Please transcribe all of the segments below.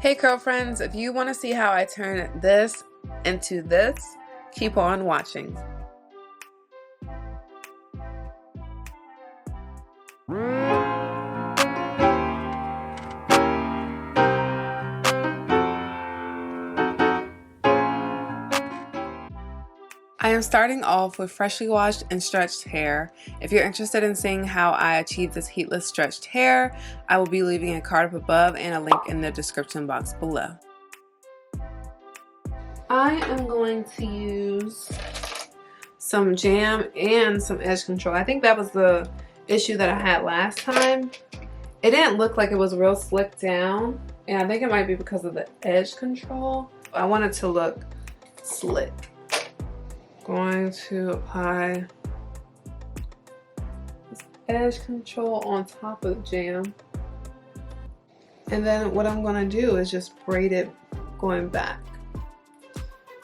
Hey girlfriends, if you want to see how I turn this into this, keep on watching. I am starting off with freshly washed and stretched hair. If you're interested in seeing how I achieve this heatless stretched hair, I will be leaving a card up above and a link in the description box below. I am going to use some jam and some edge control. I think that was the issue that I had last time. It didn't look like it was real slick down, and I think it might be because of the edge control. I want it to look slick. Going to apply this edge control on top of the jam, and then what I'm going to do is just braid it going back.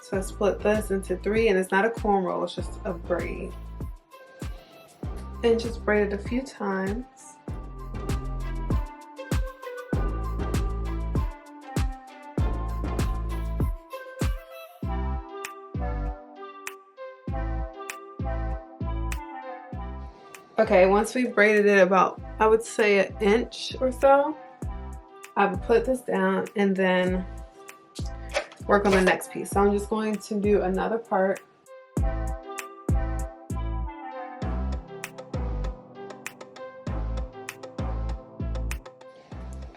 So I split this into 3, and it's not a cornrow, it's just a braid, and just braid it a few times. Okay, once we braided it about, I would say, an inch or so, I would put this down and then work on the next piece. So I'm just going to do another part.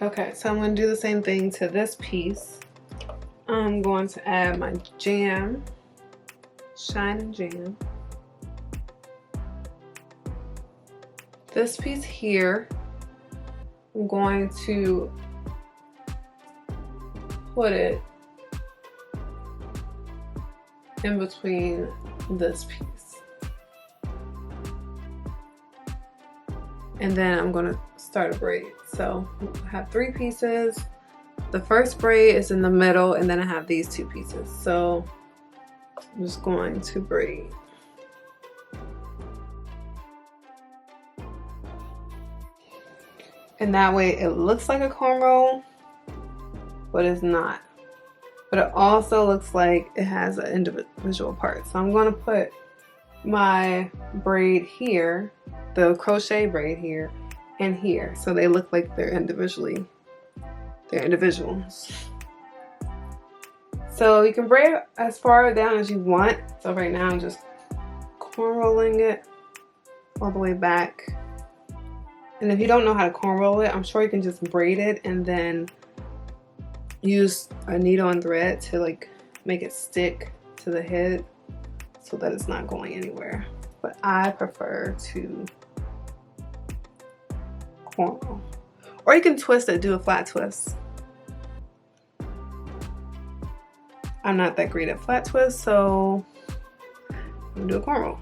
Okay, so I'm going to do the same thing to this piece. I'm going to add my jam, shine and jam. This piece here, I'm going to put it in between this piece. And then I'm going to start a braid. So I have 3 pieces. The first braid is in the middle, and then I have these 2 pieces. So I'm just going to braid. And that way it looks like a cornrow, but it's not. But it also looks like it has an individual part. So I'm going to put my braid here, the crochet braid here, and here. So they look like they're individuals. So you can braid as far down as you want. So right now I'm just cornrolling it all the way back. And if you don't know how to cornroll it, I'm sure you can just braid it and then use a needle and thread to like make it stick to the head so that it's not going anywhere. But I prefer to cornroll. Or you can twist it, do a flat twist. I'm not that great at flat twists, so I'm gonna do a cornroll.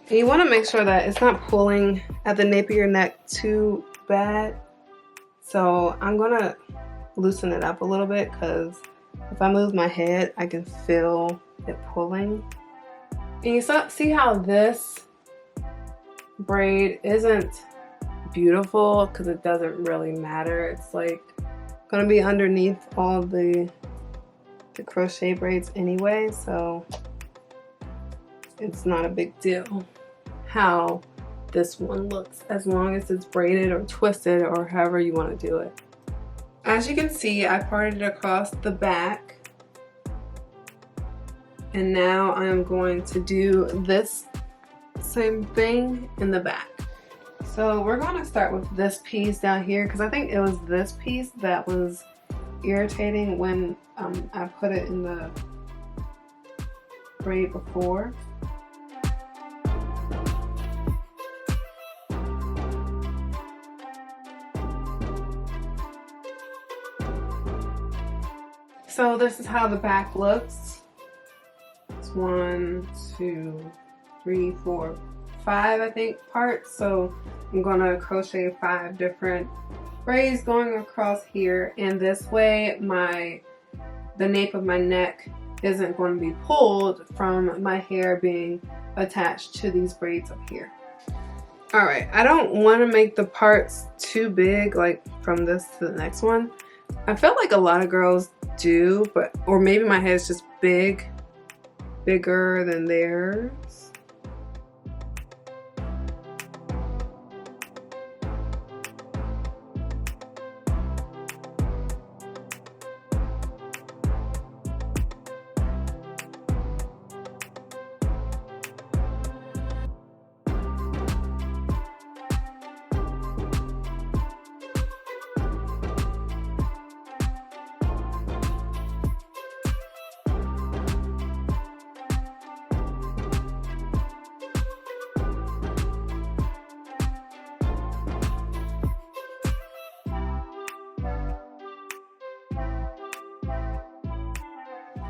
And you want to make sure that it's not pulling at the nape of your neck too bad. So I'm going to loosen it up a little bit, because if I move my head, I can feel it pulling. And you see how this braid isn't beautiful because it doesn't really matter. It's like going to be underneath all the crochet braids anyway, so it's not a big deal how this one looks, as long as it's braided or twisted or however you want to do it. As you can see, I parted it across the back, and now I'm going to do this same thing in the back. So we're going to start with this piece down here, because I think it was this piece that was irritating when I put it in the braid before. So this is how the back looks. It's 1, 2, 3, 4, 5, I think, parts. So I'm gonna crochet 5 different braids going across here, and this way the nape of my neck isn't going to be pulled from my hair being attached to these braids up here. Alright, I don't want to make the parts too big, like from this to the next one. I feel like a lot of girls do, but or maybe my hair is just bigger than theirs.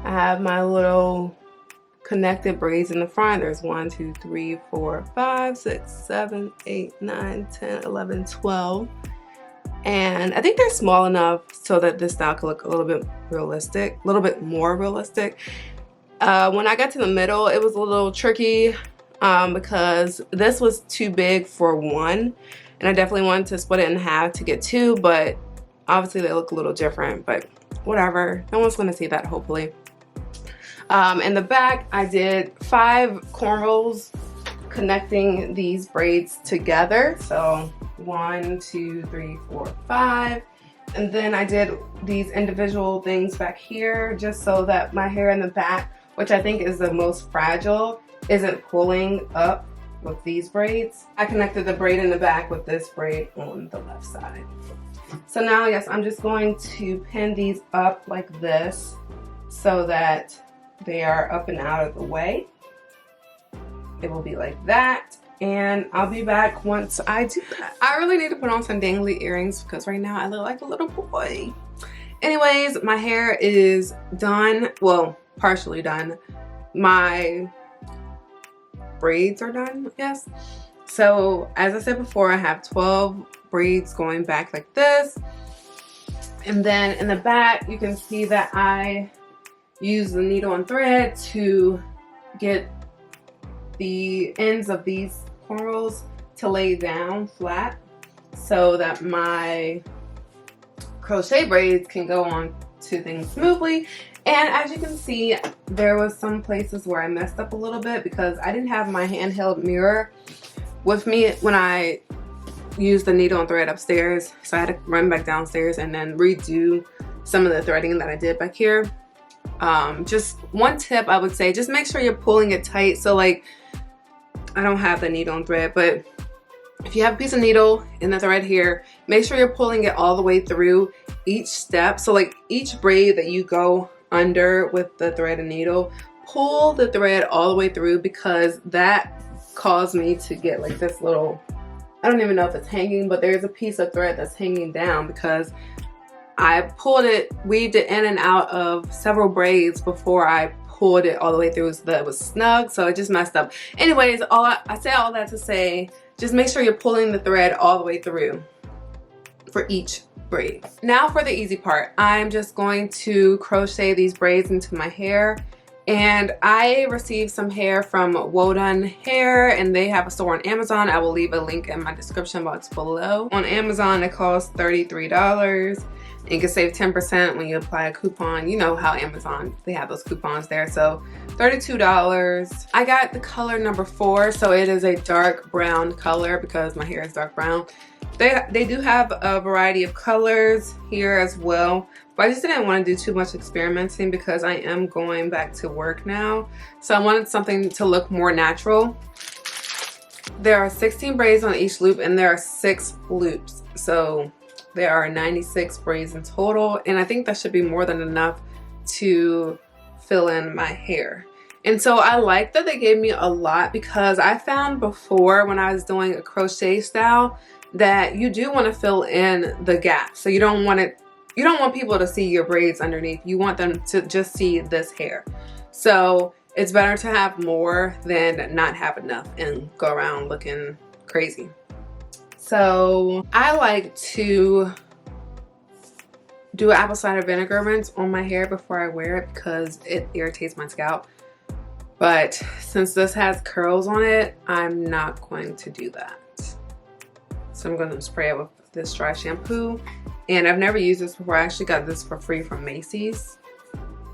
I have my little connected braids in the front. There's 1, 2, 3, 4, 5, 6, 7, 8, 9, 10, 11, 12. And I think they're small enough so that this style could look a little bit realistic, a little bit more realistic. When I got to the middle, it was a little tricky because this was too big for one. And I definitely wanted to split it in half to get two, but obviously they look a little different, but whatever. No one's gonna see that, hopefully. In the back, I did 5 cornrows connecting these braids together. So 1, 2, 3, 4, 5. And then I did these individual things back here just so that my hair in the back, which I think is the most fragile, isn't pulling up with these braids. I connected the braid in the back with this braid on the left side. So now, yes, I'm just going to pin these up like this so that they are up and out of the way. It will be like that, and I'll be back once I do that. I really need to put on some dangly earrings because right now I look like a little boy. Anyways, my hair is done. Well, partially done. My braids are done, yes. So as I said before, I have 12 braids going back like this. And then in the back, you can see that I use the needle and thread to get the ends of these cornrows to lay down flat so that my crochet braids can go on to things smoothly. And as you can see, there was some places where I messed up a little bit because I didn't have my handheld mirror with me when I used the needle and thread upstairs, so I had to run back downstairs and then redo some of the threading that I did back here. Just one tip I would say, just make sure you're pulling it tight. So like, I don't have the needle and thread, but if you have a piece of needle and the thread here, make sure you're pulling it all the way through each step. So like each braid that you go under with the thread and needle, pull the thread all the way through, because that caused me to get like this little, I don't even know if it's hanging, but there's a piece of thread that's hanging down because I pulled it, weaved it in and out of several braids before I pulled it all the way through so that it was snug, so it just messed up. Anyways, I say all that to say, just make sure you're pulling the thread all the way through for each braid. Now for the easy part, I'm just going to crochet these braids into my hair. And I received some hair from Wodan Hair, and they have a store on Amazon. I will leave a link in my description box below. On Amazon, it costs $33. And you can save 10% when you apply a coupon. You know how Amazon, they have those coupons there. So $32. I got the color number 4, so it is a dark brown color because my hair is dark brown. They do have a variety of colors here as well, but I just didn't want to do too much experimenting because I am going back to work now. So I wanted something to look more natural. There are 16 braids on each loop and there are 6 loops. So there are 96 braids in total, and I think that should be more than enough to fill in my hair. And so I like that they gave me a lot, because I found before when I was doing a crochet style that you do want to fill in the gaps. So you don't want people to see your braids underneath. You want them to just see this hair. So it's better to have more than not have enough and go around looking crazy. So I like to do apple cider vinegar rinse on my hair before I wear it because it irritates my scalp. But since this has curls on it, I'm not going to do that. So I'm going to spray it with this dry shampoo. And I've never used this before. I actually got this for free from Macy's.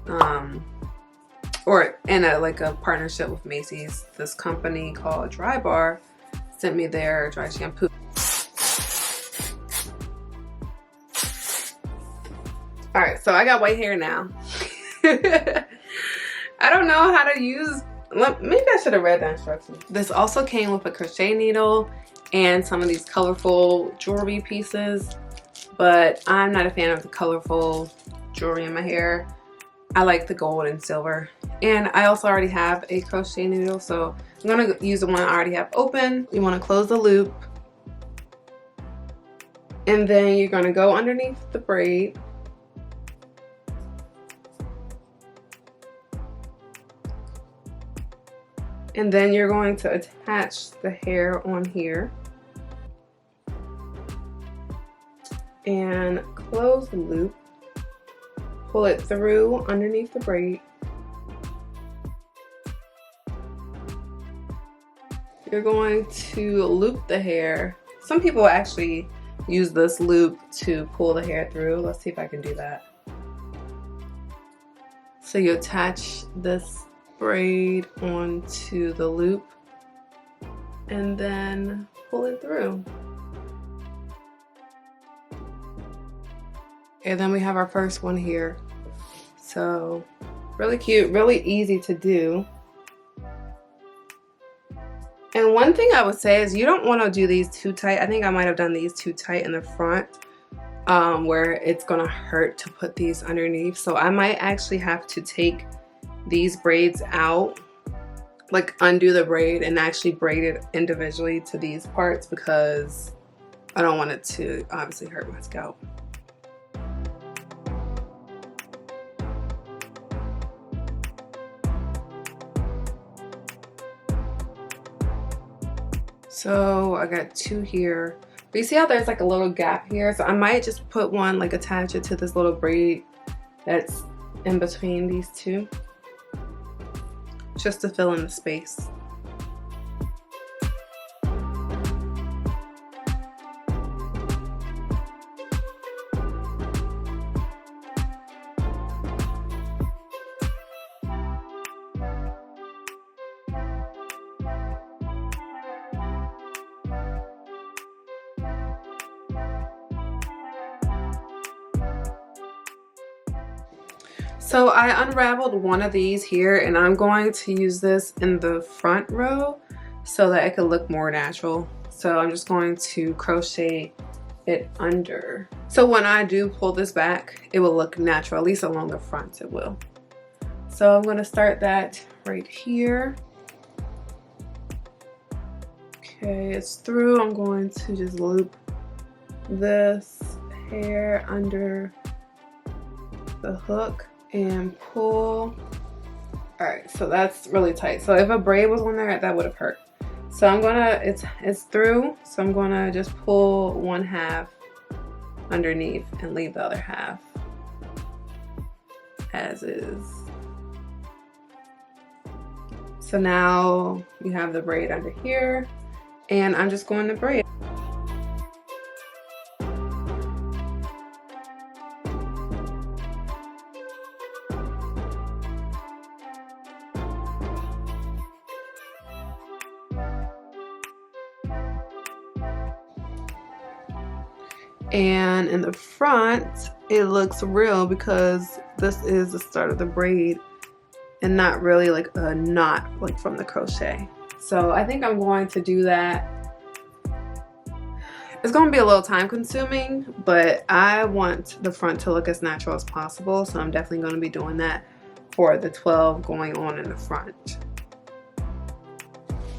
Or in a partnership with Macy's. This company called Dry Bar sent me their dry shampoo. Alright, so I got white hair now. I don't know how to use, maybe I should have read the instructions. This also came with a crochet needle and some of these colorful jewelry pieces, but I'm not a fan of the colorful jewelry in my hair. I like the gold and silver. And I also already have a crochet needle, so I'm going to use the one I already have open. You want to close the loop. And then you're going to go underneath the braid. And then you're going to attach the hair on here. And close the loop. Pull it through underneath the braid. You're going to loop the hair. Some people actually use this loop to pull the hair through. Let's see if I can do that. So you attach this braid onto the loop and then pull it through. And then we have our first one here. So really cute, really easy to do. And one thing I would say is you don't want to do these too tight. I think I might have done these too tight in the front where it's gonna hurt to put these underneath. So I might actually have to take these braids out, like undo the braid and actually braid it individually to these parts because I don't want it to obviously hurt my scalp. So I got two here. But you see how there's like a little gap here? So I might just put one, like attach it to this little braid that's in between these two, just to fill in the space. So I unraveled one of these here and I'm going to use this in the front row so that it could look more natural. So I'm just going to crochet it under. So when I do pull this back, it will look natural, at least along the front it will. So I'm going to start that right here. Okay, it's through. I'm going to just loop this hair under the hook and pull. All right, so that's really tight. So if a braid was on there, that would have hurt. So I'm gonna, it's through, so I'm gonna just pull one half underneath and leave the other half as is. So now you have the braid under here and I'm just going to braid. And in the front, it looks real because this is the start of the braid and not really like a knot like from the crochet. So I think I'm going to do that. It's going to be a little time consuming, but I want the front to look as natural as possible. So I'm definitely going to be doing that for the 12 going on in the front.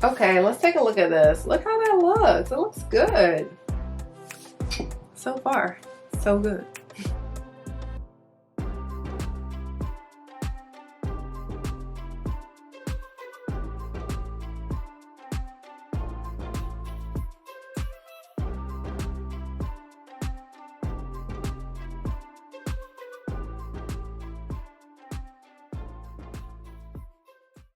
Okay, let's take a look at this. Look how that looks. It looks good. So far, so good.